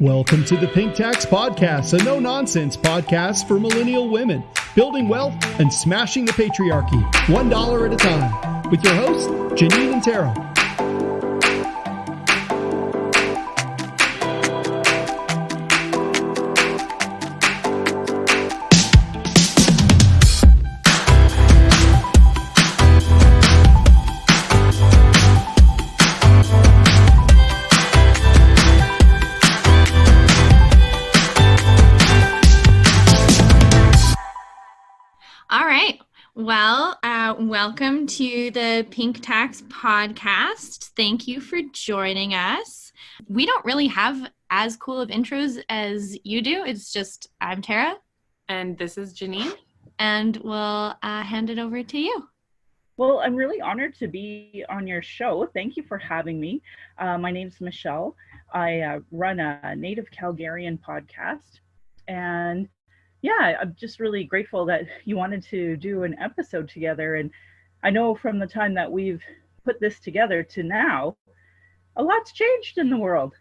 Welcome to the Pink Tax Podcast, a no-nonsense podcast for millennial women, building wealth and smashing the patriarchy, $1 at a time, with your hosts, Janine and Tara. Welcome to the Pink Tax Podcast. Thank you for joining us. We don't really have as cool of intros as you do. It's just, I'm Tara. And this is Janine. And we'll hand it over to you. Well, I'm really honored to be on your show. Thank you for having me. My name's Michelle. I run a Native Calgarian podcast. And yeah, I'm just really grateful that you wanted to do an episode together. And I know from the time that we've put this together to now, a lot's changed in the world.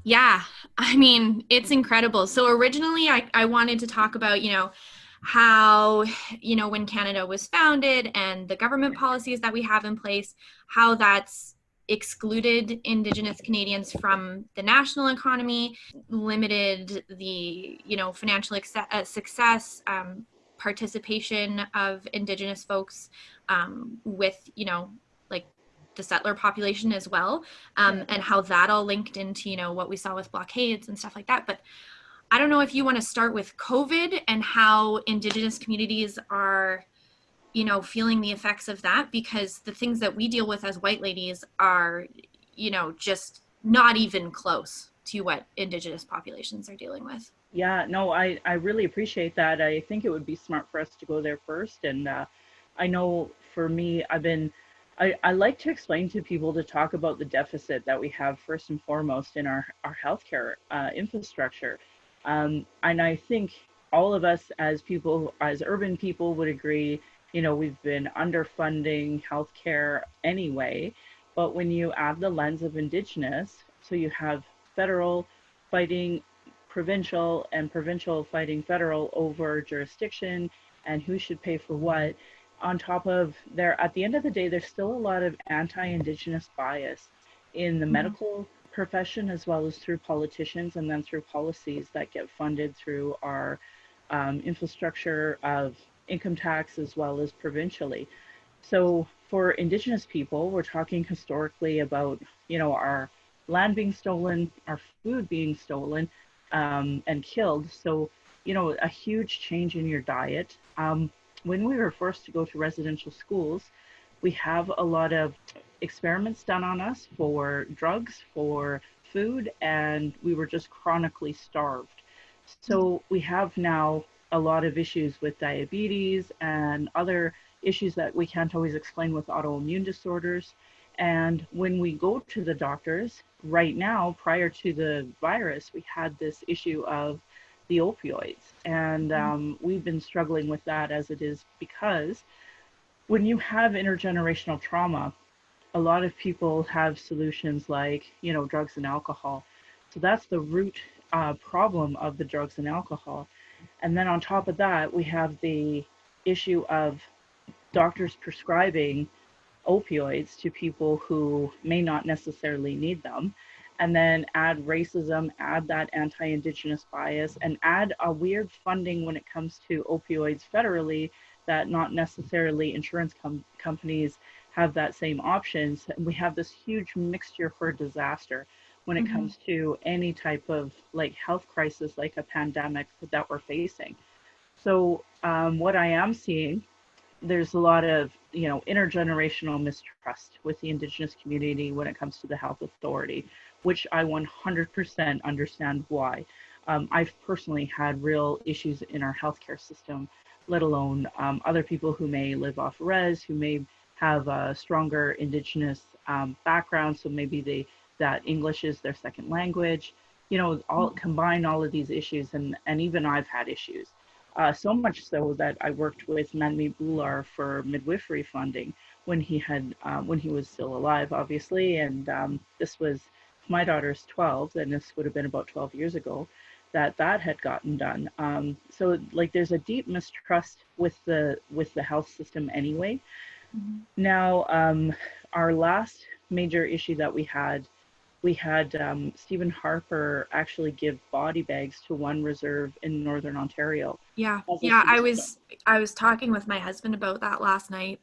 Yeah, I mean, it's incredible. So originally I wanted to talk about, how, when Canada was founded and the government policies that we have in place, how that's excluded Indigenous Canadians from the national economy, limited the, financial success, participation of Indigenous folks with, the settler population as well, and how that all linked into, what we saw with blockades and stuff like that. But I don't know if you want to start with COVID and how Indigenous communities are feeling the effects of that, because the things that we deal with as white ladies are, just not even close to what Indigenous populations are dealing with. Yeah, no, I really appreciate that. I think it would be smart for us to go there first. And I know for me, I like to explain to people to talk about the deficit that we have first and foremost in our healthcare infrastructure. And I think all of us as people, as urban people would agree, we've been underfunding healthcare anyway, but when you add the lens of Indigenous, so you have federal fighting provincial and provincial fighting federal over jurisdiction and who should pay for what, on top of there, at the end of the day, there's still a lot of anti-Indigenous bias in the medical profession as well as through politicians and then through policies that get funded through our infrastructure of income tax as well as provincially. So for Indigenous people, we're talking historically about, our land being stolen, our food being stolen and killed. So, a huge change in your diet. When we were forced to go to residential schools, we have a lot of experiments done on us for drugs, for food, and we were just chronically starved. So we have now a lot of issues with diabetes and other issues that we can't always explain with autoimmune disorders. And when we go to the doctors right now, prior to the virus, we had this issue of the opioids. And we've been struggling with that as it is, because when you have intergenerational trauma, a lot of people have solutions like, drugs and alcohol. So that's the root problem of the drugs and alcohol. And then on top of that, we have the issue of doctors prescribing opioids to people who may not necessarily need them. And then add racism, add that anti-Indigenous bias, and add a weird funding when it comes to opioids federally that not necessarily insurance companies have that same options. And we have this huge mixture for disaster when it comes to any type of health crisis, like a pandemic that we're facing. So what I am seeing, there's a lot of, intergenerational mistrust with the Indigenous community when it comes to the health authority, which I 100% understand why. I've personally had real issues in our healthcare system, let alone other people who may live off res, who may have a stronger Indigenous background, so maybe that English is their second language. Combine all of these issues, and even I've had issues. So much so that I worked with MMIWG for midwifery funding when he was still alive, obviously, and this was my daughter's 12, and this would have been about 12 years ago, that had gotten done. So like there's a deep mistrust with the health system anyway. Mhm. Now, our last major issue that we had Stephen Harper actually give body bags to one reserve in Northern Ontario. Yeah, as a yeah. solution. I was talking with my husband about that last night.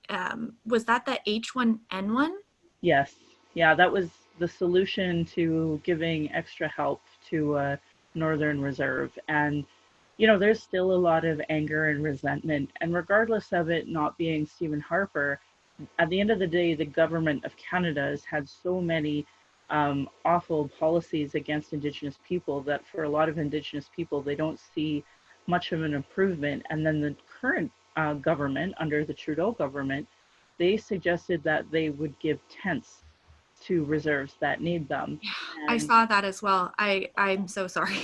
Was that the H1N1? Yes. Yeah, that was the solution to giving extra help to Northern Reserve. And, there's still a lot of anger and resentment. And regardless of it not being Stephen Harper, at the end of the day, the government of Canada has had so many awful policies against Indigenous people that for a lot of Indigenous people, they don't see much of an improvement. And then the current government, under the Trudeau government, they suggested that they would give tents to reserves that need them. I And saw that as well. I'm so sorry.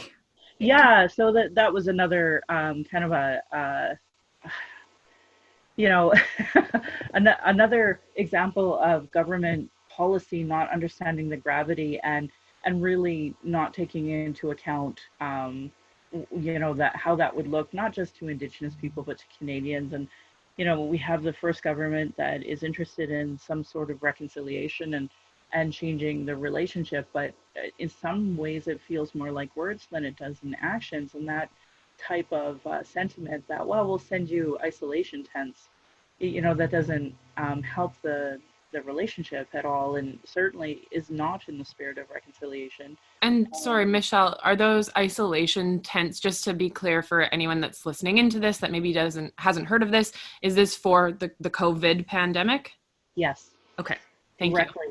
yeah, so that was another kind of you know, another example of government policy not understanding the gravity and really not taking into account, that how that would look, not just to Indigenous people, but to Canadians. And, we have the first government that is interested in some sort of reconciliation and changing the relationship. But in some ways, it feels more like words than it does in actions. And that type of sentiment that, well, we'll send you isolation tents, that doesn't help the relationship at all, and certainly is not in the spirit of reconciliation. And sorry, Michelle, are those isolation tents, just to be clear for anyone that's listening into this that maybe hasn't heard of this, is this for the COVID pandemic? Yes. Okay, thank Directly.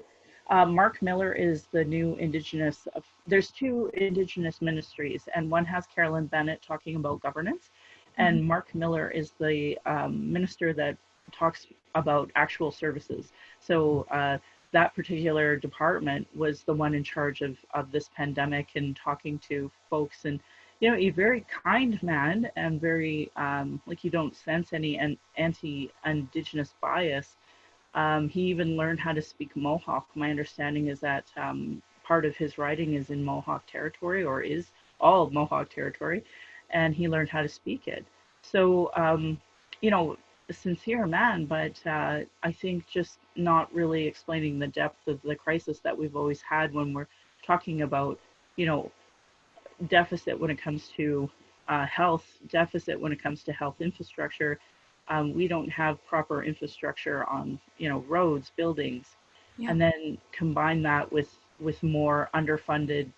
Mark Miller is the new Indigenous. There's two Indigenous ministries, and one has Carolyn Bennett talking about governance, and Mark Miller is the minister that talks about actual services. So that particular department was the one in charge of this pandemic and talking to folks, and a very kind man, and very like you don't sense any anti-Indigenous bias. He even learned how to speak Mohawk. My understanding is that part of his writing is in Mohawk territory, or is all Mohawk territory, and he learned how to speak it. So, a sincere man, but I think just not really explaining the depth of the crisis that we've always had when we're talking about, deficit when it comes to health, deficit when it comes to health infrastructure. We don't have proper infrastructure on, roads, buildings, Yeah. and then combine that with more underfunded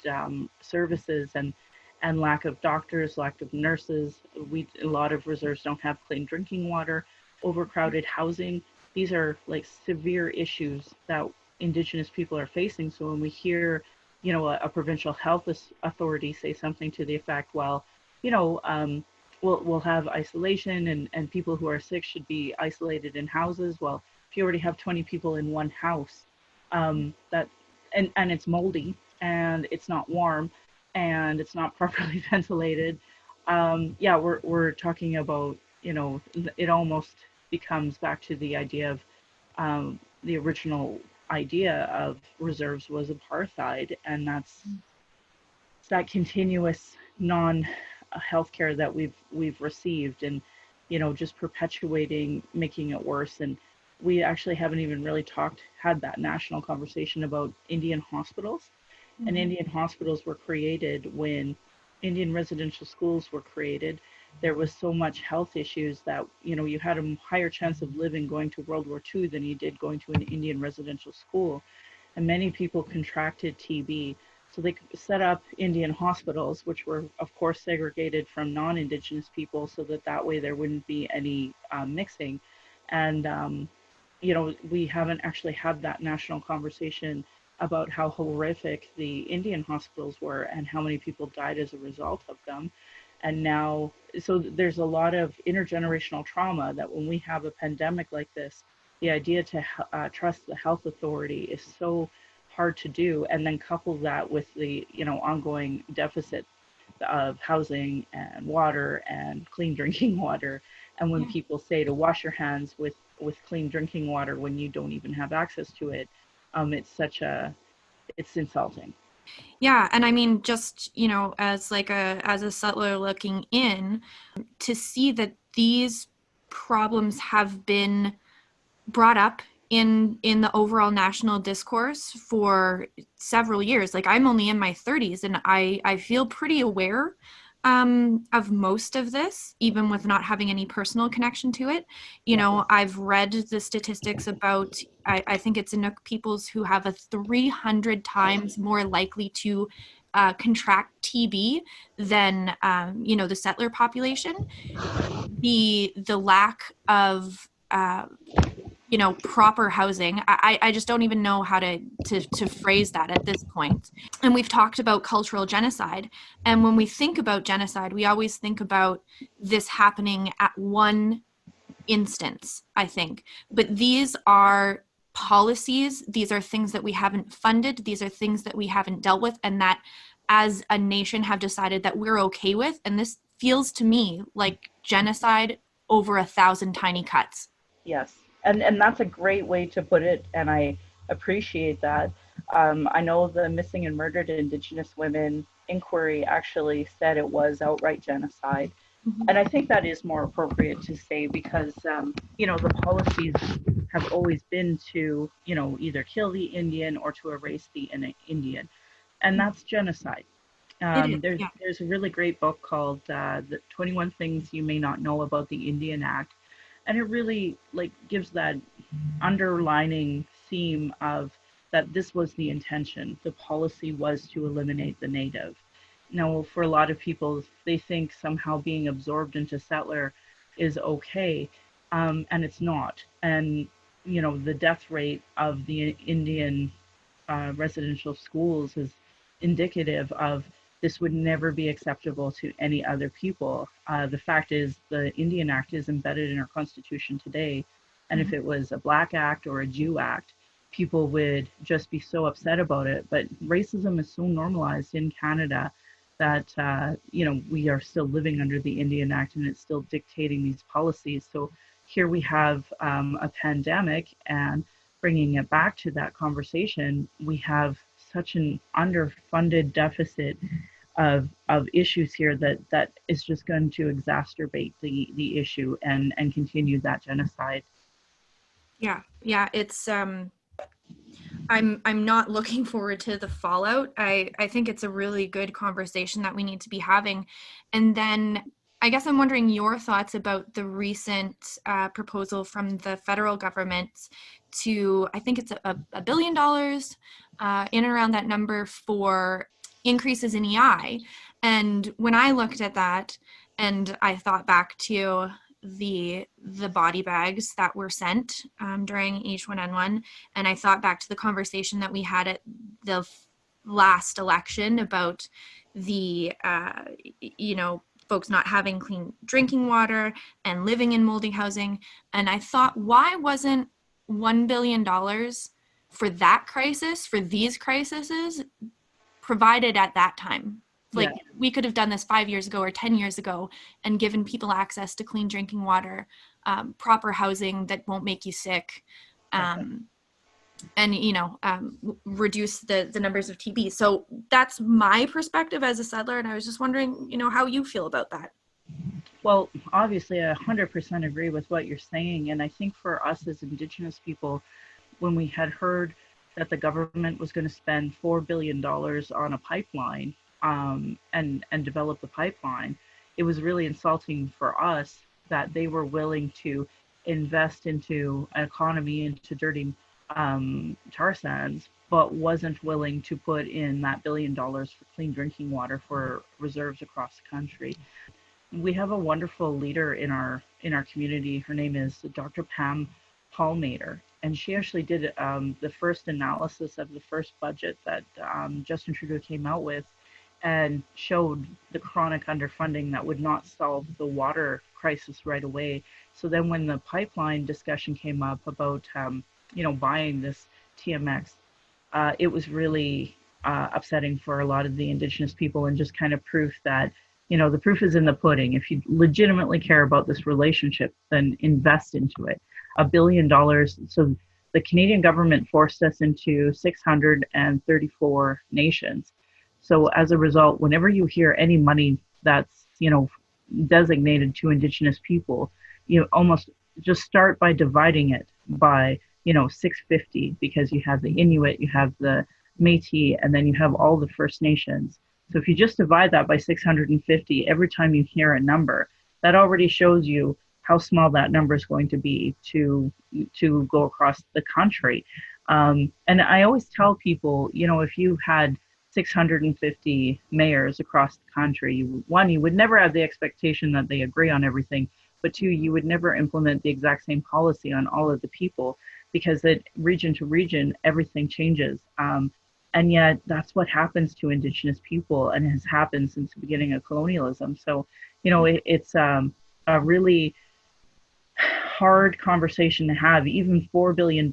services and lack of doctors, lack of nurses. A lot of reserves don't have clean drinking water, overcrowded housing. These are like severe issues that Indigenous people are facing. So when we hear, a provincial health authority say something to the effect, well, we'll have isolation, and people who are sick should be isolated in houses. Well, if you already have 20 people in one house, that and it's moldy and it's not warm and it's not properly ventilated, we're talking about, it almost becomes back to the idea of the original idea of reserves was apartheid, and that's that continuous healthcare that we've received, and just perpetuating, making it worse. And we actually haven't even really had that national conversation about Indian hospitals. And Indian hospitals were created when Indian residential schools were created. There was so much health issues that you had a higher chance of living going to World War II than you did going to an Indian residential school, and many people contracted TB. So they set up Indian hospitals, which were, of course, segregated from non-Indigenous people, so that way there wouldn't be any mixing. And, we haven't actually had that national conversation about how horrific the Indian hospitals were and how many people died as a result of them. And now, so there's a lot of intergenerational trauma that when we have a pandemic like this, the idea to trust the health authority is so hard to do, and then couple that with the ongoing deficit of housing and water and clean drinking water. And when people say to wash your hands with clean drinking water when you don't even have access to it, it's insulting. Yeah, and I mean, just, as a settler looking in, to see that these problems have been brought up in the overall national discourse for several years. Like, I'm only in my 30s, and I feel pretty aware of most of this, even with not having any personal connection to it. I've read the statistics about, I think it's Inuk peoples who have a 300 times more likely to contract TB than, the settler population. The lack of proper housing. I just don't even know how to phrase that at this point. And we've talked about cultural genocide. And when we think about genocide, we always think about this happening at one instance, I think. But these are policies, these are things that we haven't funded, these are things that we haven't dealt with, and that as a nation have decided that we're okay with. And this feels to me like genocide over 1,000 tiny cuts. Yes, and that's a great way to put it, and I appreciate that. I know the Missing and Murdered Indigenous Women inquiry actually said it was outright genocide. Mm-hmm. And I think that is more appropriate to say because, the policies have always been to, either kill the Indian or to erase the Indian. And that's genocide. There's a really great book called The 21 Things You May Not Know About the Indian Act. And it really gives that underlining theme of that this was the intention. The policy was to eliminate the native. Now, for a lot of people, they think somehow being absorbed into settler is okay, and it's not. And, the death rate of the Indian residential schools is indicative of this would never be acceptable to any other people. The fact is, the Indian Act is embedded in our Constitution today. And if it was a Black Act or a Jew Act, people would just be so upset about it. But racism is so normalized in Canada that, we are still living under the Indian Act and it's still dictating these policies. So here we have a pandemic, and bringing it back to that conversation, we have such an underfunded deficit of issues here that is just going to exacerbate the issue and continue that genocide. Yeah, it's I'm not looking forward to the fallout. I think it's a really good conversation that we need to be having. And then I guess I'm wondering your thoughts about the recent proposal from the federal government to, I think it's $1 billion in and around that number for increases in EI. And when I looked at that and I thought back to the body bags that were sent during H1N1, and I thought back to the conversation that we had at the last election about the folks not having clean drinking water and living in moldy housing, and I thought, why wasn't $1 billion for that crisis, for these crises, provided at that time? We could have done this 5 years ago or 10 years ago and given people access to clean drinking water, proper housing that won't make you sick, and reduce the numbers of TB. So that's my perspective as a settler, and I was just wondering, how you feel about that. Well, obviously, I 100% agree with what you're saying, and I think for us as Indigenous people, when we had heard that the government was going to spend $4 billion on a pipeline, and develop the pipeline, it was really insulting for us that they were willing to invest into an economy, into dirty tar sands, but wasn't willing to put in that $1 billion for clean drinking water for reserves across the country. We have a wonderful leader in our community. Her name is Dr. Pam Palmater, and she actually did the first analysis of the first budget that Justin Trudeau came out with, and showed the chronic underfunding that would not solve the water crisis right away. So then when the pipeline discussion came up about, buying this TMX, it was really upsetting for a lot of the Indigenous people, and just kind of proof that, the proof is in the pudding. If you legitimately care about this relationship, then invest into it. $1 billion. So the Canadian government forced us into 634 nations. So as a result, whenever you hear any money that's, designated to Indigenous people, you almost just start by dividing it by, 650, because you have the Inuit, you have the Métis, and then you have all the First Nations. So if you just divide that by 650, every time you hear a number, that already shows you how small that number is going to be to go across the country. And I always tell people, if you had 650 mayors across the country, one, you would never have the expectation that they agree on everything, but two, you would never implement the exact same policy on all of the people, because that region to region, everything changes. And yet that's what happens to Indigenous people, and has happened since the beginning of colonialism. So, it's a really hard conversation to have. Even $4 billion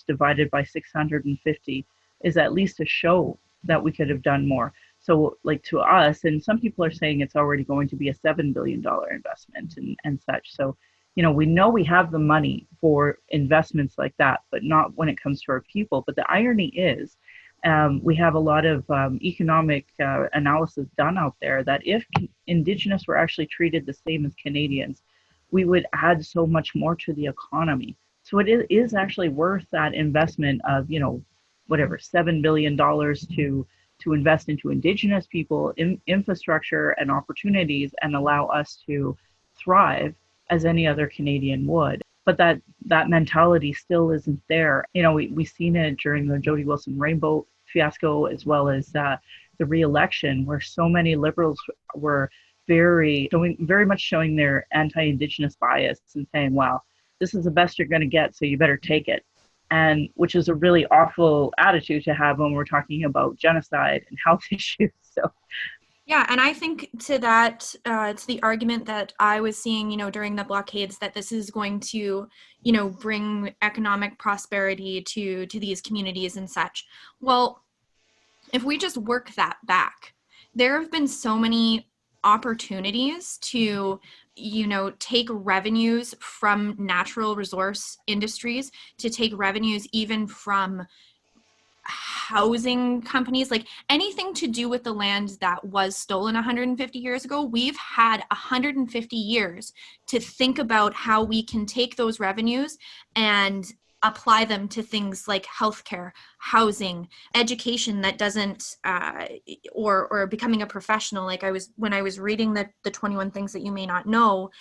divided by 650 is at least a show that we could have done more. So like to us, and some people are saying it's already going to be a $7 billion investment and such. So, we know we have the money for investments like that, but not when it comes to our people. But the irony is, we have a lot of economic analysis done out there that if Indigenous were actually treated the same as Canadians, we would add so much more to the economy. So it is actually worth that investment of, whatever, $7 billion to invest into Indigenous people, in infrastructure and opportunities, and allow us to thrive as any other Canadian would. But that mentality still isn't there. We've seen it during the Jody Wilson Rainbow fiasco, as well as the re-election, where so many Liberals were very much showing their anti-Indigenous bias and saying, well, this is the best you're going to get, so you better take it. And which is a really awful attitude to have when we're talking about genocide and health issues. So yeah, and I think to that, it's the argument that I was seeing, during the blockades, that this is going to, bring economic prosperity to these communities and such. Well, if we just work that back, there have been so many opportunities to, take revenues from natural resource industries, to take revenues even from housing companies, like anything to do with the land that was stolen 150 years ago. We've had 150 years to think about how we can take those revenues and apply them to things like healthcare, housing, education that doesn't, or becoming a professional. Like when I was reading the 21 things that you may not know,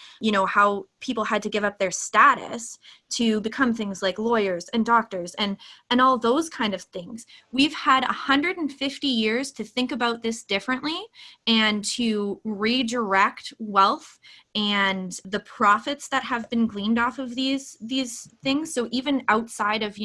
how people had to give up their status to become things like lawyers and doctors and all those kind of things. We've had 150 years to think about this differently and to redirect wealth and the profits that have been gleaned off of these things. So even outside of,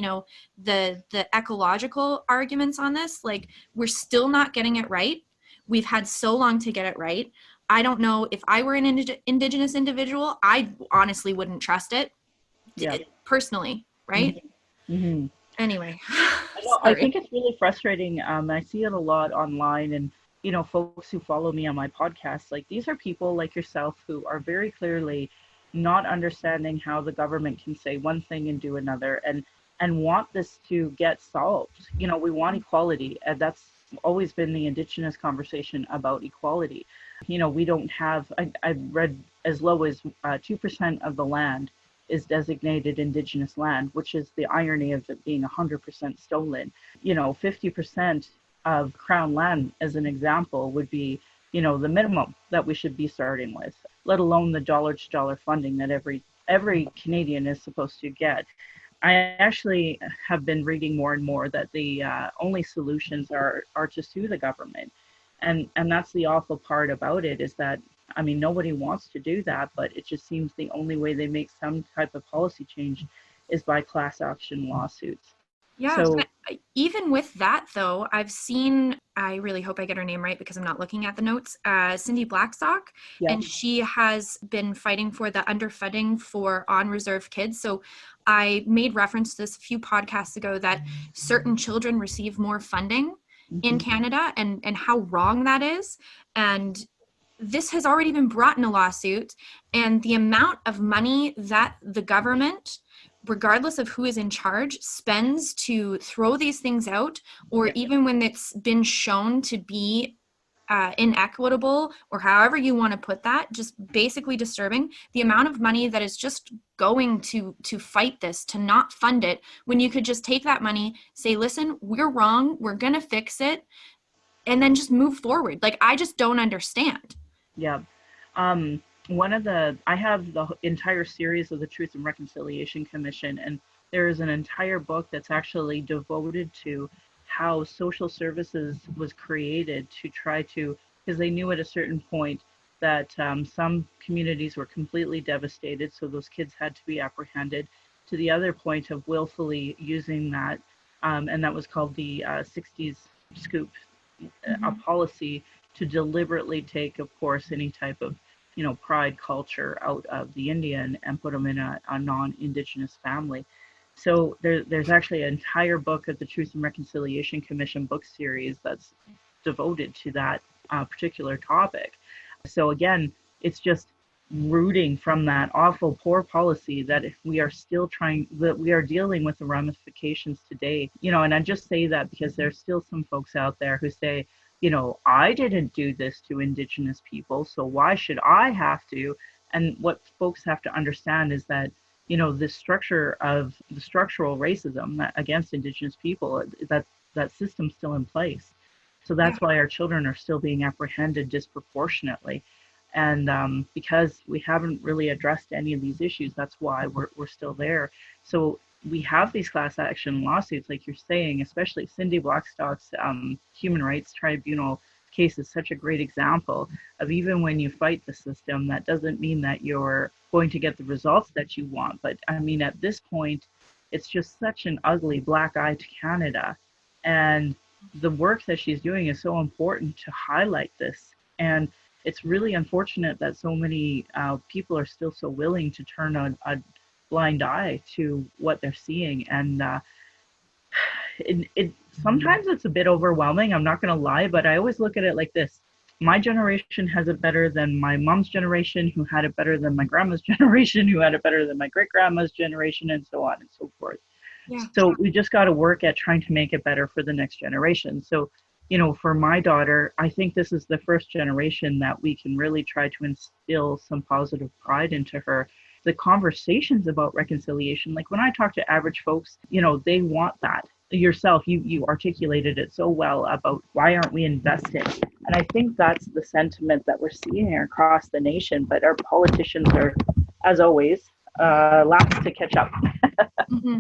the ecological arguments on this, like, we're still not getting it right. We've had so long to get it right. I don't know, if I were an Indigenous individual, I honestly wouldn't trust it. Yeah. Personally, right? Mm-hmm. Anyway. I think it's really frustrating. I see it a lot online, and folks who follow me on my podcast, like, these are people like yourself who are very clearly not understanding how the government can say one thing and do another, and want this to get solved. We want equality, and that's always been the Indigenous conversation about equality. We don't have, I've read as low as 2% of the land is designated Indigenous land, which is the irony of it being 100% stolen. 50% of Crown land, as an example, would be, the minimum that we should be starting with, let alone the dollar-to-dollar funding that every Canadian is supposed to get. I actually have been reading more and more that the only solutions are to sue the government. And that's the awful part about it, is that, nobody wants to do that, but it just seems the only way they make some type of policy change is by class action lawsuits. Yeah, so, even with that, though, I've seen, I really hope I get her name right because I'm not looking at the notes, Cindy Blackstock, yeah. and she has been fighting for the underfunding for on-reserve kids. So I made reference to this a few podcasts ago, that certain children receive more funding in Canada, and how wrong that is. And this has already been brought in a lawsuit, and the amount of money that the government regardless of who is in charge, spends to throw these things out, or even when it's been shown to be inequitable, or however you want to put that, just basically disturbing, the amount of money that is just going to fight this, to not fund it, when you could just take that money, say, listen, we're wrong, we're going to fix it, and then just move forward. Like, I just don't understand. Yeah. I have the entire series of the Truth and Reconciliation Commission, and there is an entire book that's actually devoted to how social services was created to try to, because they knew at a certain point that some communities were completely devastated, so those kids had to be apprehended, to the other point of willfully using that, and that was called the 60s scoop, a policy to deliberately take, of course, any type of, pride culture out of the Indian and put them in a non-Indigenous family. So there's actually an entire book of the Truth and Reconciliation Commission book series that's devoted to that particular topic. So again, it's just rooting from that awful poor policy that we are dealing with the ramifications today. And I just say that because there's still some folks out there who say, I didn't do this to Indigenous people, so why should I have to? And what folks have to understand is that the structural racism against Indigenous people, that system's still in place. So that's why our children are still being apprehended disproportionately. And because we haven't really addressed any of these issues, that's why we're still there. So we have these class action lawsuits, like you're saying, especially Cindy Blackstock's Human Rights Tribunal case is such a great example of, even when you fight the system, that doesn't mean that you're going to get the results that you want. But I mean, at this point, it's just such an ugly black eye to Canada. And the work that she's doing is so important to highlight this. And it's really unfortunate that so many people are still so willing to turn a blind eye to what they're seeing. And sometimes it's a bit overwhelming, I'm not going to lie, but I always look at it like this. My generation has it better than my mom's generation, who had it better than my grandma's generation, who had it better than my great-grandma's generation, and so on and so forth. Yeah. So we just got to work at trying to make it better for the next generation. So, for my daughter, I think this is the first generation that we can really try to instill some positive pride into her. The conversations about reconciliation, like when I talk to average folks, they want that. Yourself, you articulated it so well about why aren't we investing? And I think that's the sentiment that we're seeing across the nation, but our politicians are, as always, last to catch up. Mm-hmm.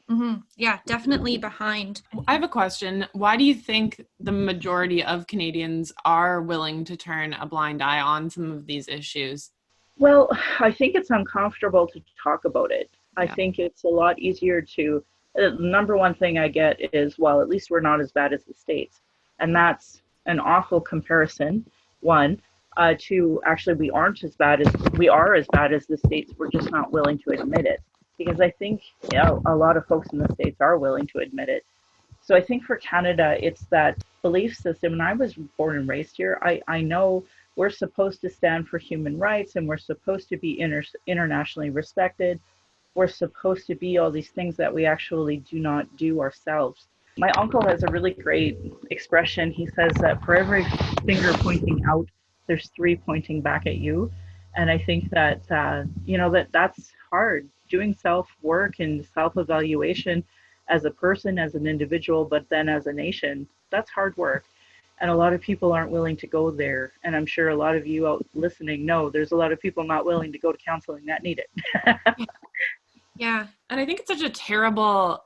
Mm-hmm. Yeah, definitely behind. I have a question. Why do you think the majority of Canadians are willing to turn a blind eye on some of these issues? Well, I think it's uncomfortable to talk about it. I think it's a lot easier to, the number one thing I get is, well, at least we're not as bad as the States. And that's an awful comparison, one. Two, actually, we are as bad as the States. We're just not willing to admit it. Because I think a lot of folks in the States are willing to admit it. So I think for Canada, it's that belief system. And I was born and raised here. I know we're supposed to stand for human rights, and we're supposed to be internationally respected. We're supposed to be all these things that we actually do not do ourselves. My uncle has a really great expression. He says that for every finger pointing out, there's three pointing back at you. And I think that, that's hard. Doing self-work and self-evaluation as a person, as an individual, but then as a nation, that's hard work. And a lot of people aren't willing to go there. And I'm sure a lot of you out listening know there's a lot of people not willing to go to counseling that need it. Yeah. And I think it's such a terrible,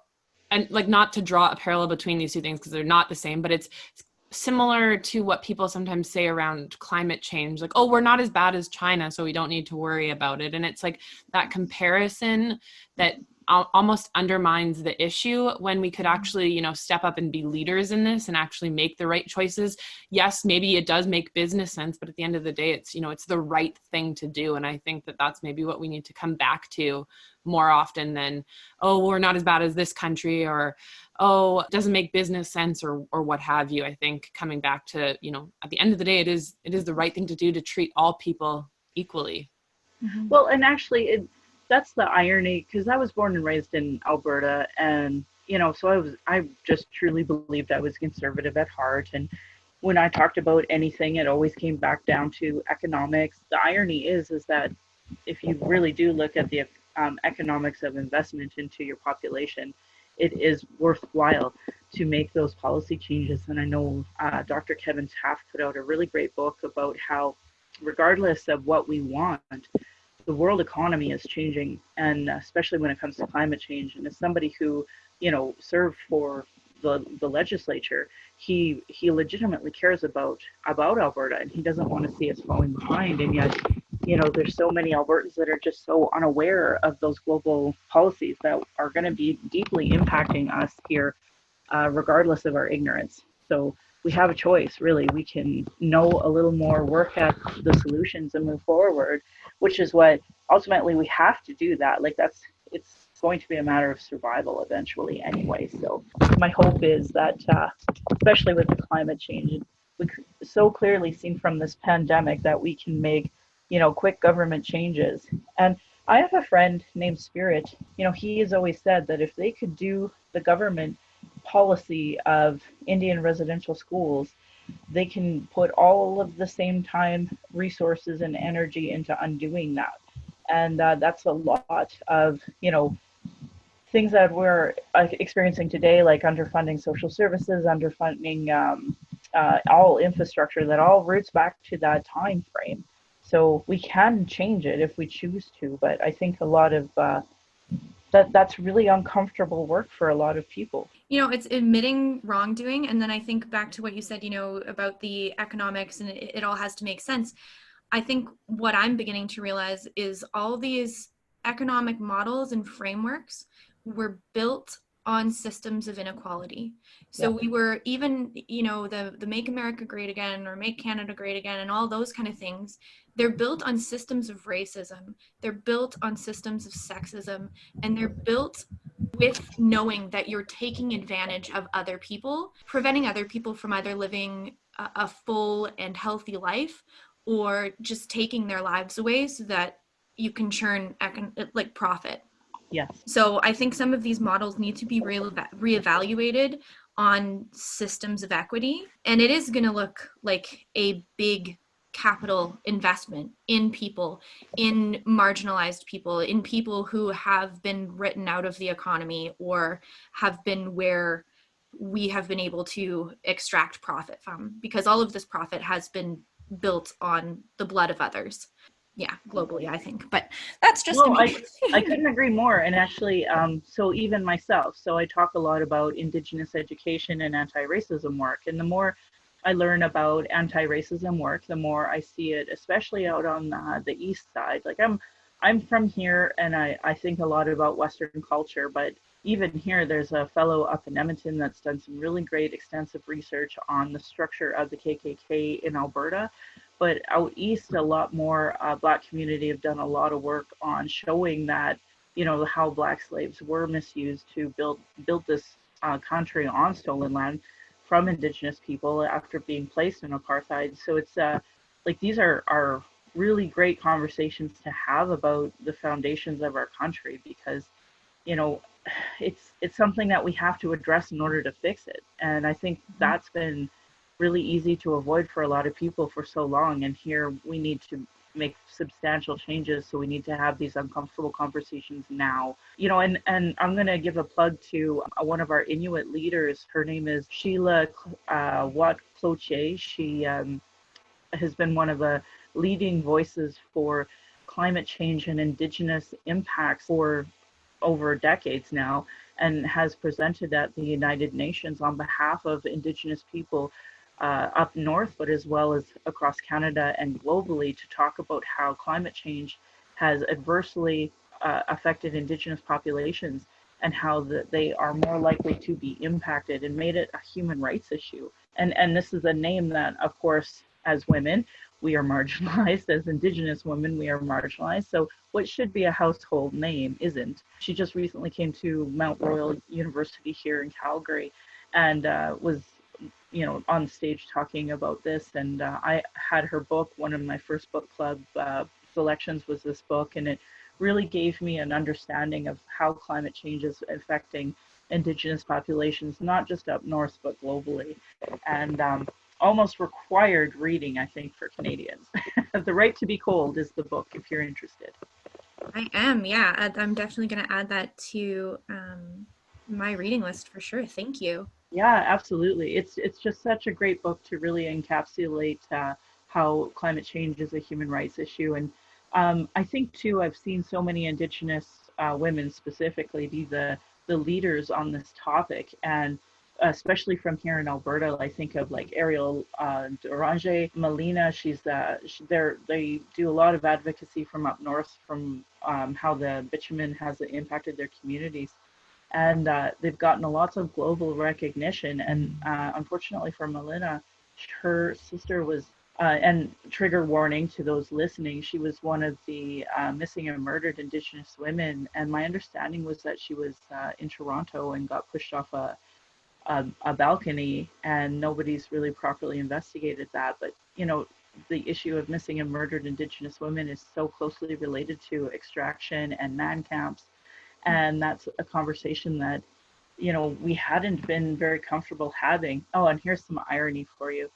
and like, not to draw a parallel between these two things because they're not the same, but it's similar to what people sometimes say around climate change. Like, oh, we're not as bad as China, so we don't need to worry about it. And it's like that comparison that almost undermines the issue when we could actually, step up and be leaders in this and actually make the right choices. Yes, maybe it does make business sense, but at the end of the day, it's, it's the right thing to do. And I think that that's maybe what we need to come back to more often than, oh, we're not as bad as this country, or, oh, it doesn't make business sense, or what have you. I think coming back to, at the end of the day, it is the right thing to do to treat all people equally. Mm-hmm. Well, and actually that's the irony, because I was born and raised in Alberta, and so I just truly believed I was conservative at heart. And when I talked about anything, it always came back down to economics. The irony is that if you really do look at the economics of investment into your population, it is worthwhile to make those policy changes. And I know Dr. Kevin Taft put out a really great book about how, regardless of what we want, the world economy is changing, and especially when it comes to climate change. And as somebody who, served for the legislature, he legitimately cares about Alberta, and he doesn't want to see us falling behind. And yet, there's so many Albertans that are just so unaware of those global policies that are going to be deeply impacting us here, regardless of our ignorance. So we have a choice, really. We can know a little more, work at the solutions, and move forward, which is what ultimately we have to do. That, it's going to be a matter of survival eventually anyway. So my hope is that, especially with the climate change, we so clearly seen from this pandemic that we can make, quick government changes. And I have a friend named Spirit. He has always said that if they could do the government policy of Indian residential schools, they can put all of the same time, resources, and energy into undoing that. And that's a lot of, things that we're experiencing today, like underfunding social services, underfunding all infrastructure, that all roots back to that time frame. So we can change it if we choose to, but I think a lot of that's really uncomfortable work for a lot of people. It's admitting wrongdoing. And then I think back to what you said, about the economics, and it all has to make sense. I think what I'm beginning to realize is all these economic models and frameworks were built on systems of inequality. So we were even, the Make America Great Again or Make Canada Great Again and all those kind of things, they're built on systems of racism. They're built on systems of sexism, and they're built with knowing that you're taking advantage of other people, preventing other people from either living a full and healthy life or just taking their lives away so that you can churn profit. Yes. So I think some of these models need to be reevaluated on systems of equity. And it is going to look like a big capital investment in people, in marginalized people, in people who have been written out of the economy or have been where we have been able to extract profit from, because all of this profit has been built on the blood of others. Yeah, globally, I think, but that's just I couldn't agree more. And actually, so even myself, so I talk a lot about Indigenous education and anti-racism work, and the more I learn about anti-racism work, the more I see it, especially out on the east side. Like I'm from here, and I think a lot about Western culture, but even here, there's a fellow up in Edmonton that's done some really great extensive research on the structure of the KKK in Alberta. But out east, a lot more Black community have done a lot of work on showing that, how Black slaves were misused to build this country on stolen land from Indigenous people after being placed in apartheid. So it's these are really great conversations to have about the foundations of our country, because, it's something that we have to address in order to fix it. And I think that's been really easy to avoid for a lot of people for so long. And here we need to make substantial changes. So we need to have these uncomfortable conversations now, and I'm going to give a plug to one of our Inuit leaders. Her name is Sheila Wat Cloutier. She has been one of the leading voices for climate change and Indigenous impacts for over decades now, and has presented at the United Nations on behalf of Indigenous people up north, but as well as across Canada and globally, to talk about how climate change has adversely affected Indigenous populations and how they are more likely to be impacted, and made it a human rights issue. And this is a name that, of course, as women, we are marginalized. As Indigenous women, we are marginalized. So what should be a household name isn't. She just recently came to Mount Royal University here in Calgary, and was on stage talking about this. And I had her book. One of my first book club selections was this book, and it really gave me an understanding of how climate change is affecting Indigenous populations, not just up north, but globally. And almost required reading, I think, for Canadians. The Right to Be Cold is the book, if you're interested. I am, yeah. I'm definitely going to add that to my reading list for sure. Thank you. Yeah, absolutely. It's just such a great book to really encapsulate how climate change is a human rights issue. And I think too, I've seen so many Indigenous women specifically be the leaders on this topic, and especially from here in Alberta. I think of like Ariel Dorange, Melina. They do a lot of advocacy from up north, from how the bitumen has impacted their communities. And they've gotten lots of global recognition. And unfortunately for Melina, her sister was, and trigger warning to those listening, she was one of the missing and murdered Indigenous women. And my understanding was that she was in Toronto and got pushed off a balcony, and nobody's really properly investigated that. But, you know, the issue of missing and murdered Indigenous women is so closely related to extraction and man camps. And that's a conversation that, you know, we hadn't been very comfortable having. Oh, and here's some irony for you.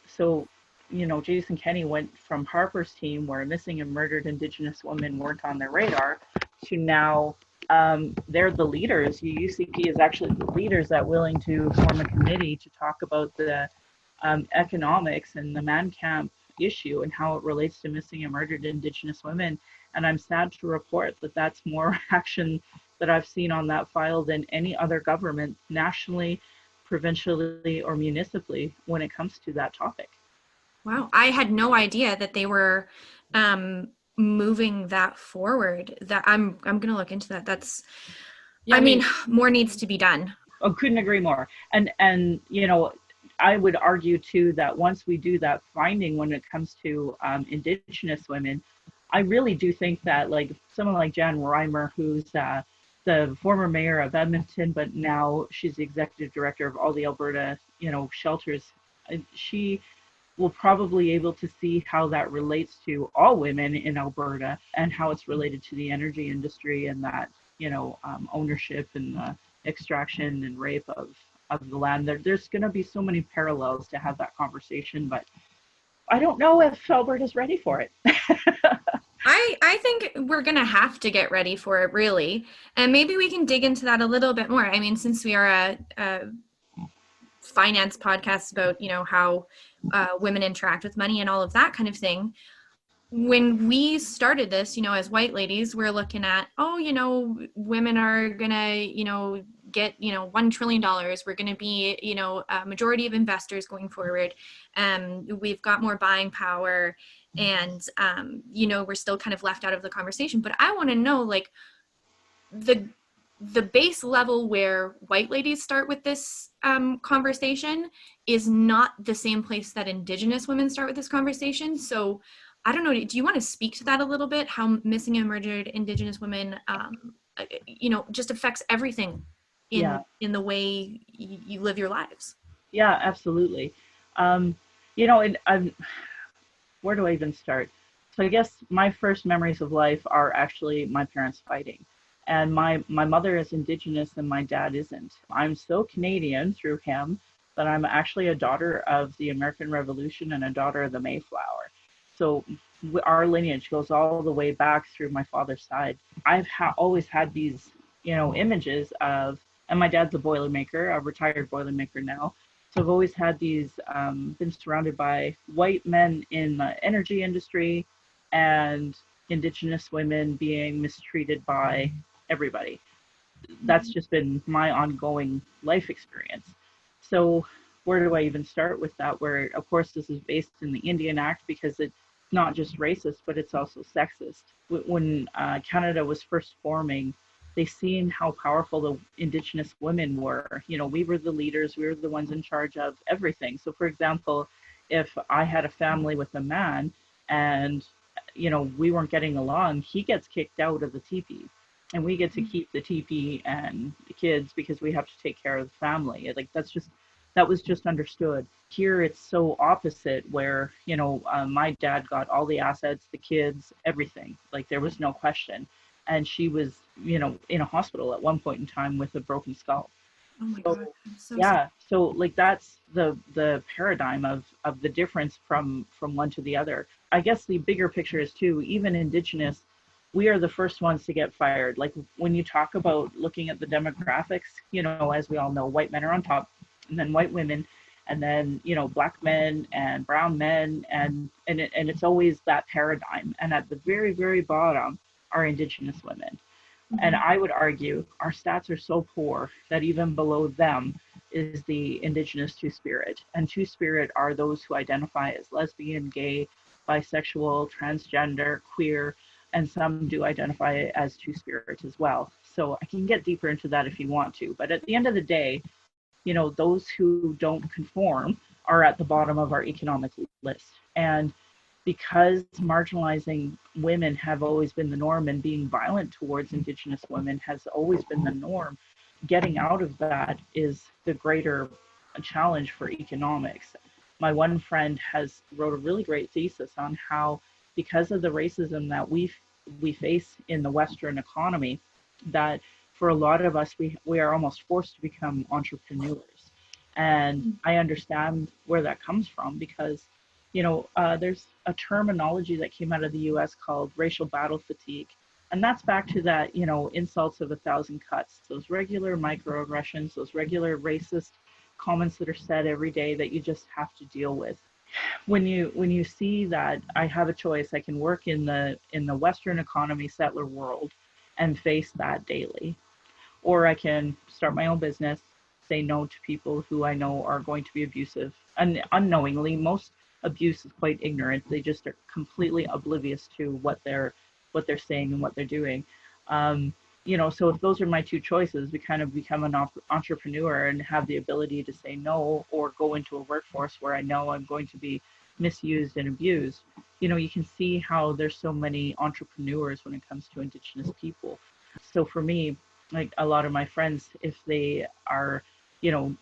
So, you know, Jason Kenney went from Harper's team, where missing and murdered Indigenous women weren't on their radar, to now they're the leaders. UCP is actually the leaders that willing to form a committee to talk about the economics and the man camp issue and how it relates to missing and murdered Indigenous women. And I'm sad to report that that's more action that I've seen on that file than any other government, nationally, provincially, or municipally, when it comes to that topic. Wow, I had no idea that they were moving that forward. That I'm going to look into that. That's, yeah, I mean, more needs to be done. Oh, couldn't agree more. And you know, I would argue too that once we do that finding when it comes to Indigenous women, I really do think that, like, someone like Jan Reimer, who's the former mayor of Edmonton, but now she's the executive director of all the Alberta, you know, shelters, she will probably able to see how that relates to all women in Alberta and how it's related to the energy industry and that, you know, ownership and the extraction and rape of the land. There's going to be so many parallels to have that conversation, but I don't know if Alberta's ready for it. I think we're going to have to get ready for it, really. And maybe we can dig into that a little bit more. I mean, since we are a finance podcast about, you know, how women interact with money and all of that kind of thing. When we started this, you know, as white ladies, we're looking at, oh, you know, women are going to, you know, get, you know, $1 trillion. We're going to be, you know, a majority of investors going forward. We've got more buying power. And, you know, we're still kind of left out of the conversation. But I want to know, like, the base level where white ladies start with this conversation is not the same place that Indigenous women start with this conversation. So I don't know, do you want to speak to that a little bit? How missing and murdered Indigenous women, you know, just affects everything in the way you live your lives? Yeah, absolutely. You know, and where do I even start? So I guess my first memories of life are actually my parents fighting. And my mother is Indigenous and my dad isn't. I'm so Canadian through him that I'm actually a daughter of the American Revolution and a daughter of the Mayflower. So our lineage goes all the way back through my father's side. I've always had these, you know, images of, and my dad's a Boilermaker, a retired Boilermaker now. So I've always had these, been surrounded by white men in the energy industry and Indigenous women being mistreated by everybody. That's just been my ongoing life experience. So where do I even start with that? Where, of course, this is based in the Indian Act because it's not just racist, but it's also sexist. When Canada was first forming, they seen how powerful the Indigenous women were. You know, we were the leaders, we were the ones in charge of everything. So for example, if I had a family with a man and, you know, we weren't getting along, he gets kicked out of the teepee. And we get to keep the teepee and the kids because we have to take care of the family. Like, that's just that was just understood. Here it's so opposite where, my dad got all the assets, the kids, everything. Like there was no question. And she was, in a hospital at one point in time with a broken skull. Oh my God. I'm so yeah. sorry. So like that's the paradigm of the difference from one to the other. I guess the bigger picture is too, even Indigenous, we are the first ones to get fired. Like when you talk about looking at the demographics, as we all know, white men are on top, and then white women, and then black men and brown men, and it's always that paradigm. And at the very, very bottom are Indigenous women. And I would argue our stats are so poor that even below them is the Indigenous Two-Spirit. And Two-Spirit are those who identify as lesbian, gay, bisexual, transgender, queer, and some do identify as Two-Spirit as well. So I can get deeper into that if you want to. But at the end of the day, those who don't conform are at the bottom of our economic list. And because marginalizing women have always been the norm, and being violent towards Indigenous women has always been the norm, getting out of that is the greater challenge for economics. My one friend wrote a really great thesis on how, because of the racism that we face in the Western economy, that for a lot of us, we are almost forced to become entrepreneurs. And I understand where that comes from because there's a terminology that came out of the US called racial battle fatigue. And that's back to that, insults of 1,000 cuts, those regular microaggressions, those regular racist comments that are said every day that you just have to deal with. When you see that I have a choice, I can work in the Western economy settler world and face that daily. Or I can start my own business, say no to people who I know are going to be abusive. And unknowingly, most abuse is quite ignorant. They just are completely oblivious to what they're saying and what they're doing. So if those are my two choices, we kind of become an entrepreneur and have the ability to say no, or go into a workforce where I know I'm going to be misused and abused. You can see how there's so many entrepreneurs when it comes to Indigenous people. So for me, like a lot of my friends, if they are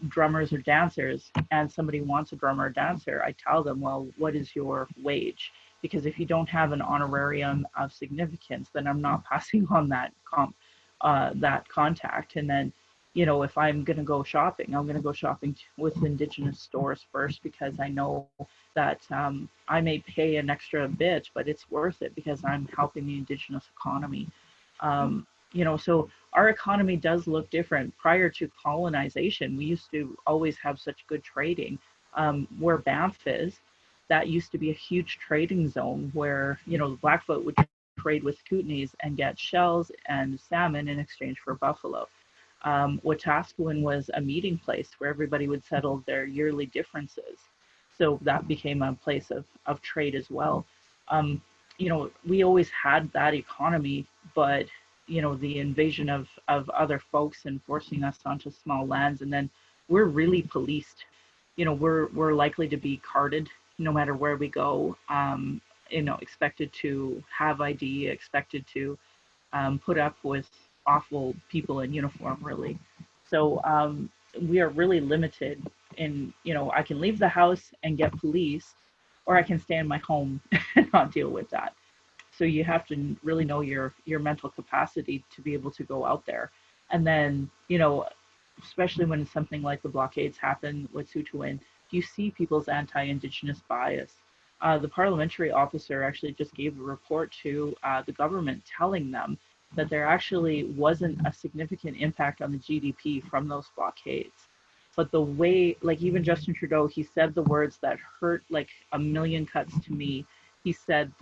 drummers or dancers, and somebody wants a drummer or dancer, I tell them, well, what is your wage? Because if you don't have an honorarium of significance, then I'm not passing on that contact. And then, if I'm going to go shopping, I'm going to go shopping with Indigenous stores first, because I know that I may pay an extra bit, but it's worth it because I'm helping the Indigenous economy. So our economy does look different. Prior to colonization, we used to always have such good trading. Where Banff is, that used to be a huge trading zone where, the Blackfoot would trade with Kootenays and get shells and salmon in exchange for buffalo. Wetaskiwin was a meeting place where everybody would settle their yearly differences. So that became a place of trade as well. We always had that economy, but the invasion of other folks and forcing us onto small lands, and then we're really policed. We're likely to be carded no matter where we go. Expected to have ID, expected to put up with awful people in uniform, really. So we are really limited in, I can leave the house and get policed, or I can stay in my home and not deal with that. So you have to really know your mental capacity to be able to go out there. And then, especially when something like the blockades happen with Situin, you see people's anti-Indigenous bias. The parliamentary officer actually just gave a report to the government telling them that there actually wasn't a significant impact on the GDP from those blockades. But the way, like even Justin Trudeau, he said the words that hurt like a million cuts to me. He said,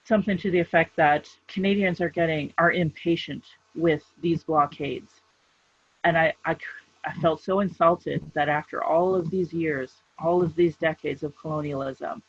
something to the effect that Canadians are impatient with these blockades. And I felt so insulted that after all of these years, all of these decades of colonialism,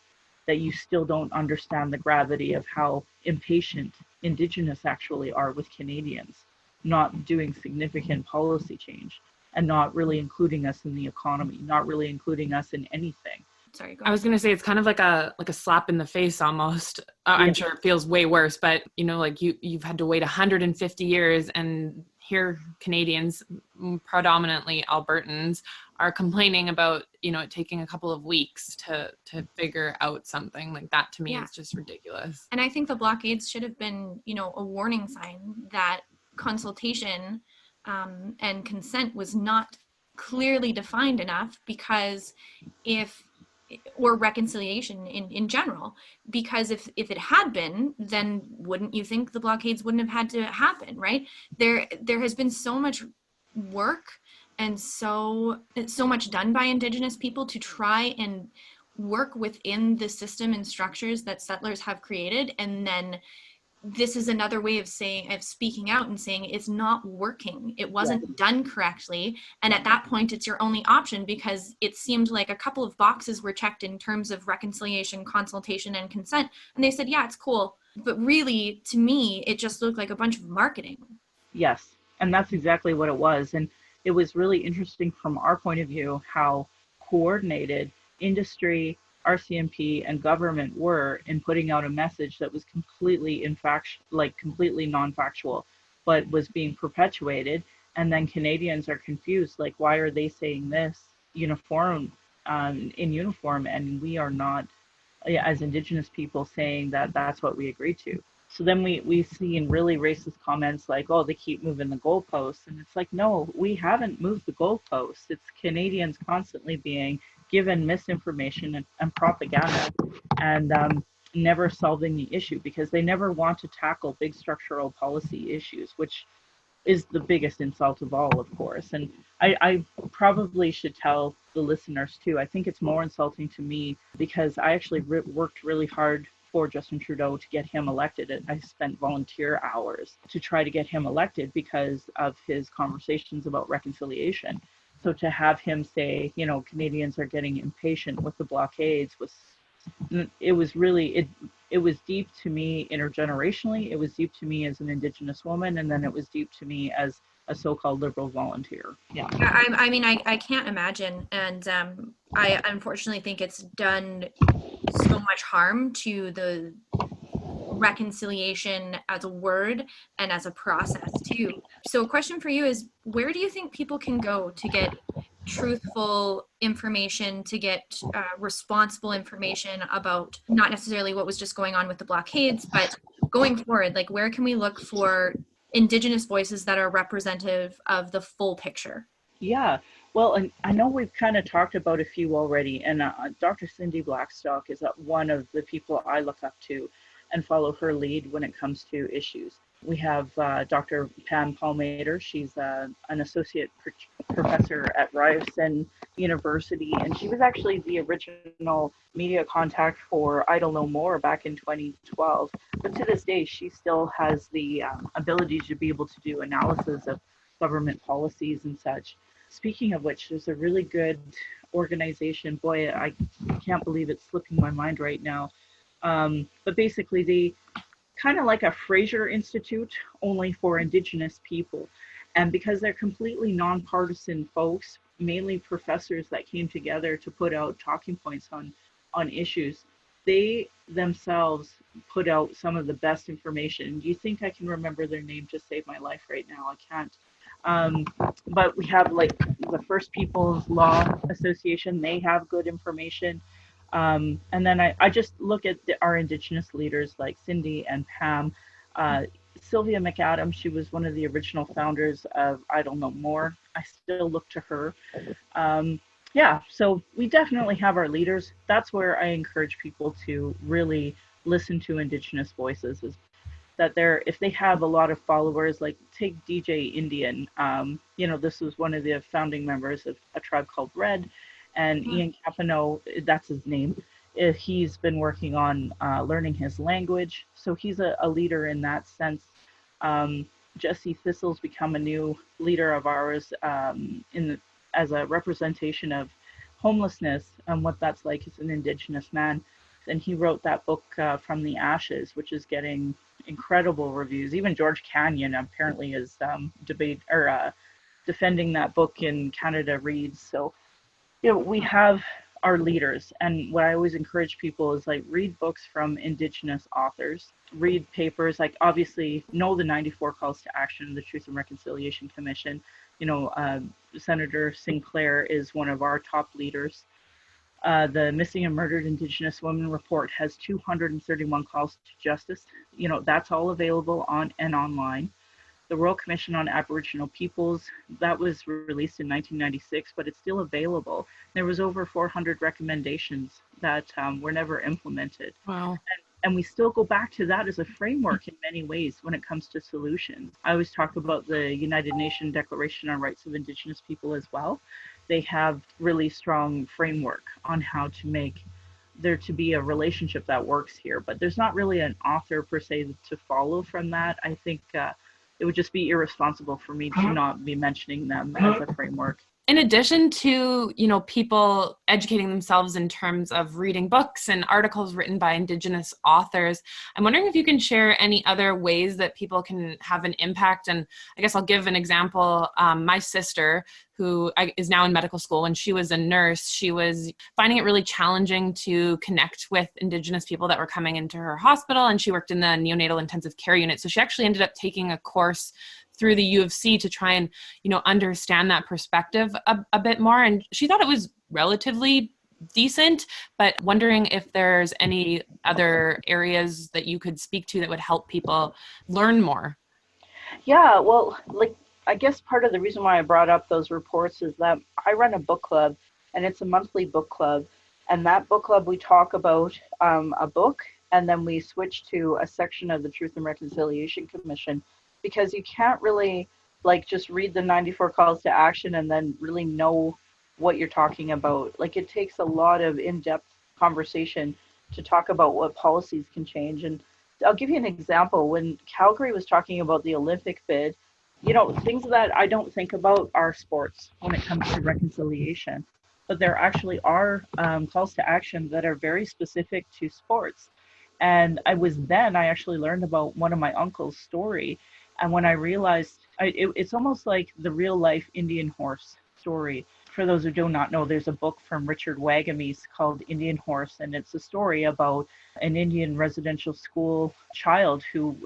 that you still don't understand the gravity of how impatient Indigenous actually are with Canadians, not doing significant policy change and not really including us in the economy, not really including us in anything. Sorry, go I was going to say, it's kind of like a slap in the face almost. I'm sure it feels way worse, but like you've had to wait 150 years, and here Canadians, predominantly Albertans, are complaining about, it taking a couple of weeks to figure out something like that. To me, is just ridiculous. And I think the blockades should have been, a warning sign that consultation and consent was not clearly defined enough, because or reconciliation in general, because if it had been, then wouldn't you think the blockades wouldn't have had to happen, right? There has been so much work and so much done by Indigenous people to try and work within the system and structures that settlers have created, and then this is another way of speaking out and saying it's not working. It wasn't done correctly. And at that point, it's your only option, because it seemed like a couple of boxes were checked in terms of reconciliation, consultation, and consent. And they said, yeah, it's cool. But really, to me, it just looked like a bunch of marketing. Yes. And that's exactly what it was. And it was really interesting from our point of view how coordinated industry, RCMP, and government were in putting out a message that was completely completely non-factual, but was being perpetuated. And then Canadians are confused, like, why are they saying this in uniform, and we are not, as Indigenous people, saying that that's what we agreed to. So then we see in really racist comments like, oh, they keep moving the goalposts. And it's like, no, we haven't moved the goalposts. It's Canadians constantly being given misinformation and propaganda, and never solving the issue, because they never want to tackle big structural policy issues, which is the biggest insult of all, of course. And I probably should tell the listeners too, I think it's more insulting to me because I actually worked really hard for Justin Trudeau to get him elected. I spent volunteer hours to try to get him elected because of his conversations about reconciliation. So to have him say, Canadians are getting impatient with the blockades it was deep to me intergenerationally. It was deep to me as an Indigenous woman, and then it was deep to me as a so-called liberal volunteer. Yeah. I mean, I can't imagine. And I unfortunately think it's done so much harm to the reconciliation as a word and as a process too. So a question for you is, where do you think people can go to get truthful information, to get responsible information about not necessarily what was just going on with the blockades, but going forward, like, where can we look for Indigenous voices that are representative of the full picture? Yeah, well, and I know we've kind of talked about a few already, and Dr. Cindy Blackstock is one of the people I look up to and follow her lead when it comes to issues. We have Dr. Pam Palmater. She's an associate professor at Ryerson University, and she was actually the original media contact for Idle No More back in 2012. But to this day, she still has the ability to be able to do analysis of government policies and such. Speaking of which, there's a really good organization. Boy, I can't believe it's slipping my mind right now. But basically, they kind of like a Fraser Institute, only for Indigenous people. And because they're completely nonpartisan folks, mainly professors that came together to put out talking points on issues, they themselves put out some of the best information. Do you think I can remember their name to save my life right now? I can't. But we have like the First Peoples Law Association. They have good information. And then I just look at our Indigenous leaders like Cindy and Pam. Sylvia McAdam, she was one of the original founders of Idle No More. I still look to her. Yeah, so we definitely have our leaders. That's where I encourage people to really listen to Indigenous voices, is that if they have a lot of followers, like take DJ Indian, this was one of the founding members of a tribe called Red, and Ian Capino, that's his name. He's been working on learning his language, so he's a leader in that sense. Jesse Thistle's become a new leader of ours as a representation of homelessness and what that's like as an Indigenous man. And he wrote that book, From the Ashes, which is getting incredible reviews. Even George Canyon apparently is defending that book in Canada Reads. So, we have our leaders, and what I always encourage people is like read books from Indigenous authors, read papers, like obviously know the 94 calls to action of the Truth and Reconciliation Commission, Senator Sinclair is one of our top leaders. The Missing and Murdered Indigenous Women report has 231 calls to justice. That's all available on and online. The Royal Commission on Aboriginal Peoples, that was released in 1996, but it's still available. There was over 400 recommendations that were never implemented. Wow. And we still go back to that as a framework in many ways when it comes to solutions. I always talk about the United Nations Declaration on Rights of Indigenous People as well. They have really strong framework on how to make there to be a relationship that works here, but there's not really an author per se to follow from that. I think it would just be irresponsible for me to not be mentioning them as a framework. In addition to, people educating themselves in terms of reading books and articles written by Indigenous authors, I'm wondering if you can share any other ways that people can have an impact. And I guess I'll give an example. My sister, who is now in medical school, when she was a nurse, she was finding it really challenging to connect with Indigenous people that were coming into her hospital, and she worked in the neonatal intensive care unit. So she actually ended up taking a course through the U of C to try and, understand that perspective a bit more. And she thought it was relatively decent, but wondering if there's any other areas that you could speak to that would help people learn more. Yeah, well, I guess part of the reason why I brought up those reports is that I run a book club, and it's a monthly book club. And that book club, we talk about a book, and then we switch to a section of the Truth and Reconciliation Commission, because you can't really just read the 94 calls to action and then really know what you're talking about. It takes a lot of in-depth conversation to talk about what policies can change. And I'll give you an example. When Calgary was talking about the Olympic bid, things that I don't think about are sports when it comes to reconciliation, but there actually are calls to action that are very specific to sports. And I actually learned about one of my uncle's story. And when I realized, it's almost like the real life Indian horse story. For those who do not know, there's a book from Richard Wagamese called Indian Horse, and it's a story about an Indian residential school child who,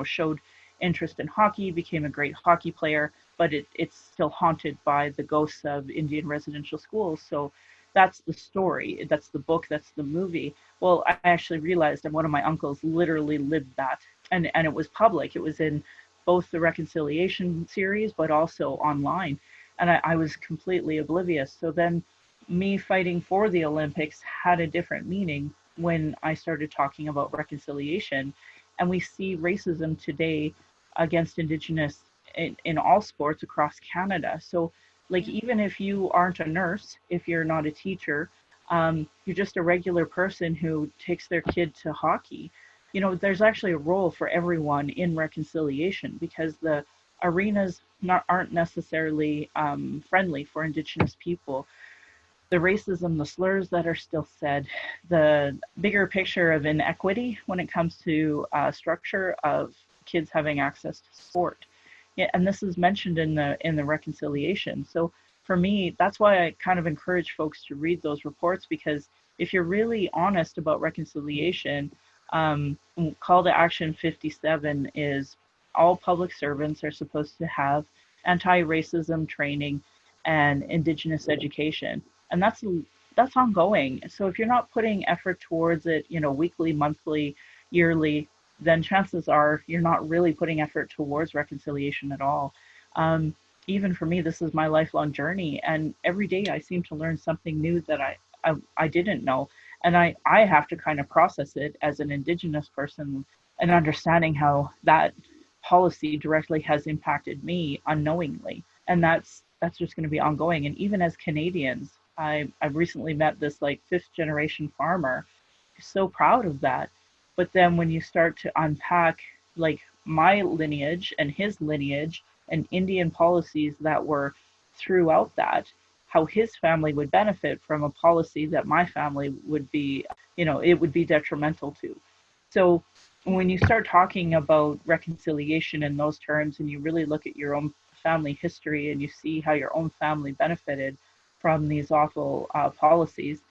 showed interest in hockey, became a great hockey player, but it's still haunted by the ghosts of Indian residential schools. So that's the story, that's the book, that's the movie. Well, I actually realized that one of my uncles literally lived that, and it was public. It was in both the reconciliation series, but also online. And I was completely oblivious. So then me fighting for the Olympics had a different meaning when I started talking about reconciliation. And we see racism today against Indigenous in all sports across Canada. So even if you aren't a nurse, if you're not a teacher, you're just a regular person who takes their kid to hockey. There's actually a role for everyone in reconciliation, because the arenas aren't necessarily friendly for Indigenous people. The racism, the slurs that are still said, the bigger picture of inequity when it comes to structure of kids having access to sport. Yeah, and this is mentioned in the reconciliation. So for me, that's why I kind of encourage folks to read those reports, because if you're really honest about reconciliation, call to action 57 is all public servants are supposed to have anti-racism training and Indigenous education. And that's ongoing. So if you're not putting effort towards it, weekly, monthly, yearly, then chances are you're not really putting effort towards reconciliation at all. Even for me, this is my lifelong journey. And every day I seem to learn something new that I didn't know. And I have to kind of process it as an Indigenous person and understanding how that policy directly has impacted me unknowingly. And that's just going to be ongoing. And even as Canadians, I've recently met this fifth generation farmer. So proud of that. But then when you start to unpack my lineage and his lineage and Indian policies that were throughout that, how his family would benefit from a policy that my family would be, it would be detrimental to. So when you start talking about reconciliation in those terms, and you really look at your own family history and you see how your own family benefited from these awful policies,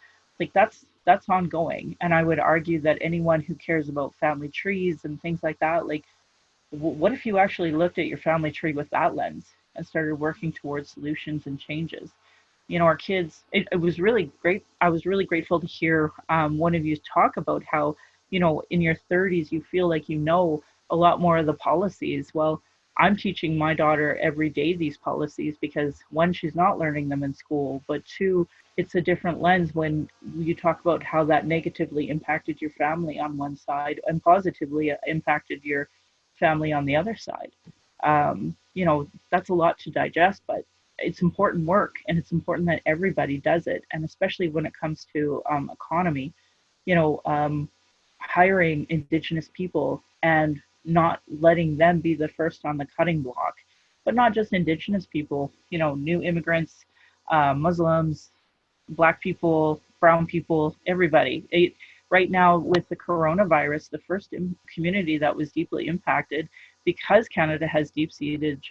that's ongoing. And I would argue that anyone who cares about family trees and things like that, what if you actually looked at your family tree with that lens and started working towards solutions and changes. Our kids, it was really great. I was really grateful to hear one of you talk about how, in your 30s, you feel like you know a lot more of the policies. Well, I'm teaching my daughter every day these policies because, one, she's not learning them in school, but two, it's a different lens when you talk about how that negatively impacted your family on one side and positively impacted your family on the other side. That's a lot to digest, but it's important work, and it's important that everybody does it. And especially when it comes to economy, hiring Indigenous people and not letting them be the first on the cutting block, but not just Indigenous people, new immigrants, Muslims, Black people, brown people, everybody. Right now with the coronavirus, the first community that was deeply impacted because Canada has deep-seated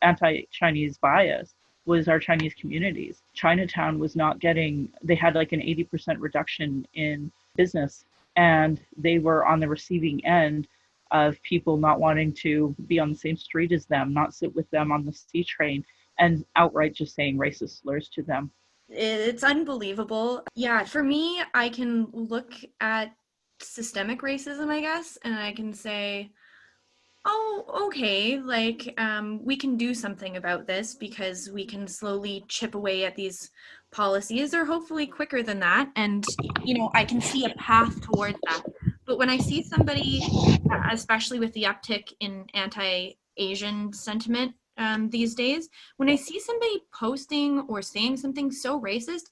anti-Chinese bias was our Chinese communities. Chinatown was not they had like an 80% reduction in business, and they were on the receiving end of people not wanting to be on the same street as them, not sit with them on the C train, and outright just saying racist slurs to them. It's unbelievable. Yeah, for me, I can look at systemic racism, I guess, and I can say, oh, okay, we can do something about this because we can slowly chip away at these policies, or hopefully quicker than that. And, I can see a path towards that. But when I see somebody, especially with the uptick in anti-Asian sentiment these days, when I see somebody posting or saying something so racist,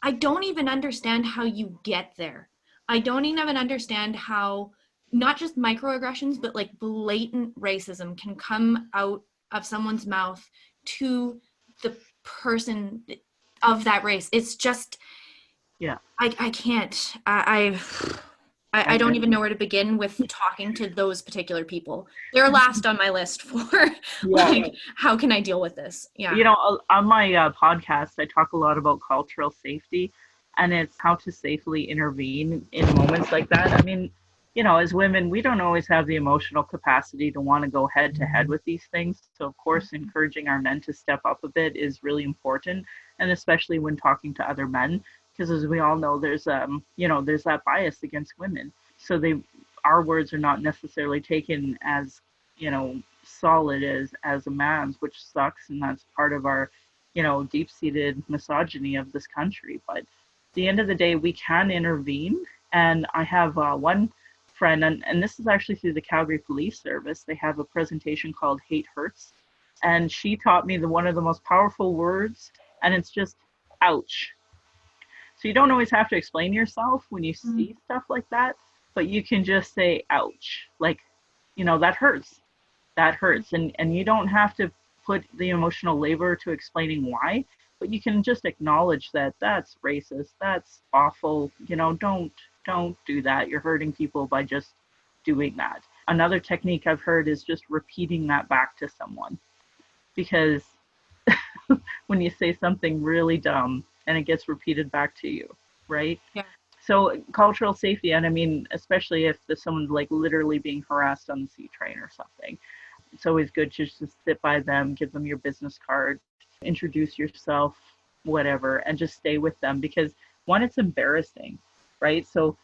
I don't even understand how you get there. I don't even understand how not just microaggressions, but like blatant racism can come out of someone's mouth to the person of that race. It's just, yeah, I can't. I don't even know where to begin with talking to those particular people. They're last on my list for how can I deal with this? Yeah. On my podcast, I talk a lot about cultural safety, and it's how to safely intervene in moments like that. I mean, as women, we don't always have the emotional capacity to want to go head to head with these things. So of course, encouraging our men to step up a bit is really important. And especially when talking to other men, because as we all know, there's that bias against women. So our words are not necessarily taken as, solid as a man's, which sucks. And that's part of our, deep-seated misogyny of this country. But at the end of the day, we can intervene. And I have one friend, and this is actually through the Calgary Police Service. They have a presentation called Hate Hurts. And she taught me one of the most powerful words, and it's just, ouch. So you don't always have to explain yourself when you see stuff like that, but you can just say, ouch, that hurts. That hurts. And you don't have to put the emotional labor to explaining why, but you can just acknowledge that that's racist. That's awful. Don't do that. You're hurting people by just doing that. Another technique I've heard is just repeating that back to someone, because when you say something really dumb and it gets repeated back to you, right? Yeah. So cultural safety, and I mean, especially if someone's like literally being harassed on the C train or something, it's always good to just sit by them, give them your business card, introduce yourself, whatever, and just stay with them, because one, it's embarrassing, right? So,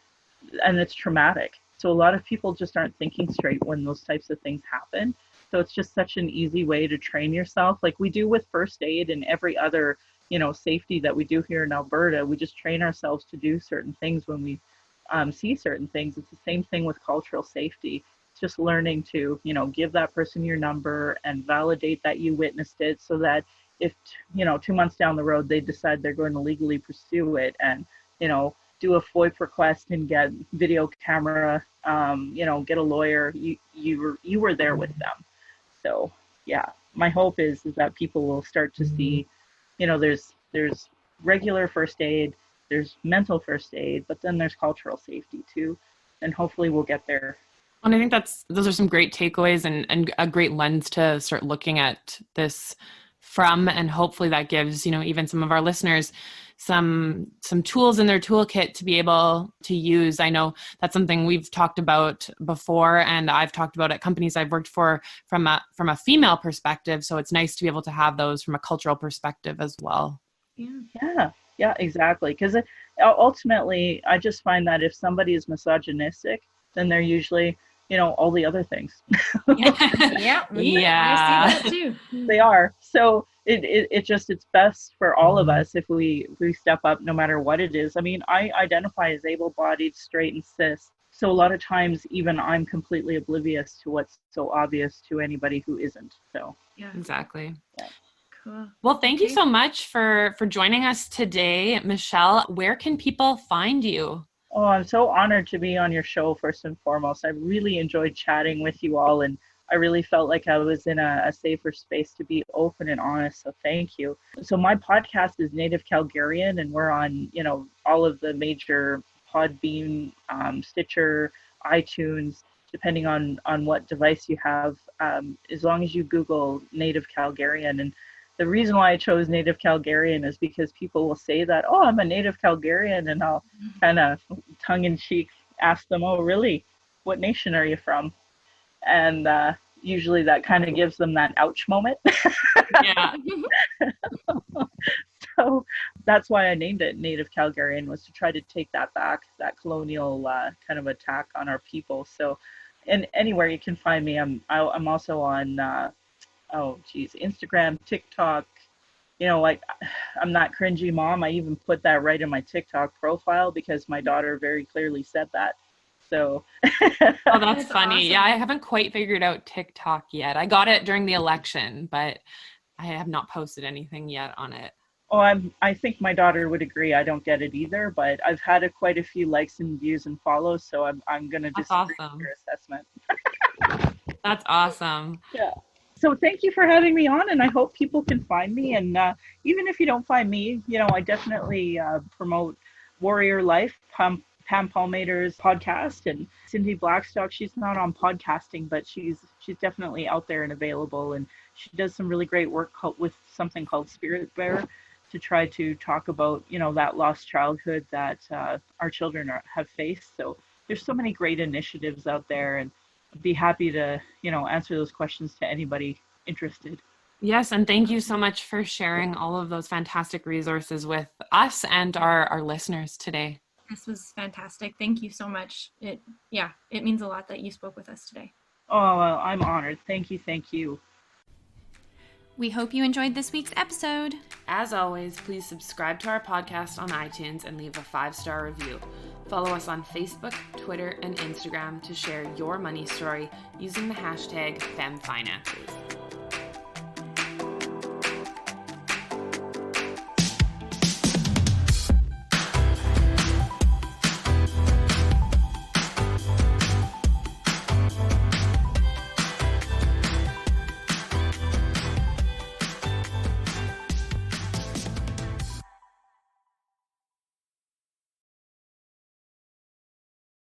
and it's traumatic. So a lot of people just aren't thinking straight when those types of things happen. So it's just such an easy way to train yourself, like we do with first aid and every other, safety that we do here in Alberta. We just train ourselves to do certain things when we see certain things. It's the same thing with cultural safety. It's just learning to, give that person your number and validate that you witnessed it, so that if, 2 months down the road, they decide they're going to legally pursue it and, do a FOIP request and get video camera, get a lawyer, you were there with them. So yeah, my hope is that people will start to see, there's regular first aid, there's mental first aid, but then there's cultural safety too. And hopefully we'll get there. And I think those are some great takeaways and a great lens to start looking at this from, and hopefully that gives, even some of our listeners some tools in their toolkit to be able to use. I know that's something we've talked about before, and I've talked about at companies I've worked for from a female perspective. So it's nice to be able to have those from a cultural perspective as well. Yeah, exactly. Because ultimately, I just find that if somebody is misogynistic, then they're usually, all the other things. Yeah. Yeah. I see that too. They are. So it's best for all of us if we step up, no matter what it is. I mean, I identify as able-bodied, straight, and cis. So a lot of times, even I'm completely oblivious to what's so obvious to anybody who isn't. So Yeah, exactly. Yeah. Cool. Well, thank you so much for joining us today, Michelle. Where can people find you? Oh, I'm so honored to be on your show, first and foremost. I really enjoyed chatting with you all, and I really felt like I was in a safer space to be open and honest, so thank you. So my podcast is Native Calgarian, and we're on, all of the major Podbean, Stitcher, iTunes, depending on what device you have, as long as you Google Native Calgarian. And the reason why I chose Native Calgarian is because people will say that, oh, I'm a Native Calgarian, and I'll kind of tongue-in-cheek ask them, oh, really? What nation are you from? And usually that kind of gives them that ouch moment. Yeah. So that's why I named it Native Calgarian, was to try to take that back, that colonial kind of attack on our people. So, and anywhere you can find me, I'm also on Instagram, TikTok. I'm not cringy mom. I even put that right in my TikTok profile because my daughter very clearly said that. So oh, that's funny. Awesome. Yeah, I haven't quite figured out TikTok yet. I got it during the election, but I have not posted anything yet on it. Oh, I think my daughter would agree. I don't get it either, but I've had quite a few likes and views and follows, so I'm going to disagree with your assessment. That's awesome. Yeah. So thank you for having me on, and I hope people can find me. And even if you don't find me, I definitely promote Warrior Life, Pam Palmater's podcast, and Cindy Blackstock. She's not on podcasting, but she's definitely out there and available, and she does some really great work with something called Spirit Bear to try to talk about, that lost childhood that our children have faced. So there's so many great initiatives out there, and I'd be happy to, answer those questions to anybody interested. Yes, and thank you so much for sharing all of those fantastic resources with us and our listeners today. This was fantastic. Thank you so much. It means a lot that you spoke with us today. Oh, well, I'm honored. Thank you. We hope you enjoyed this week's episode. As always, please subscribe to our podcast on iTunes and leave a 5-star review. Follow us on Facebook, Twitter, and Instagram to share your money story using the hashtag FemFinances.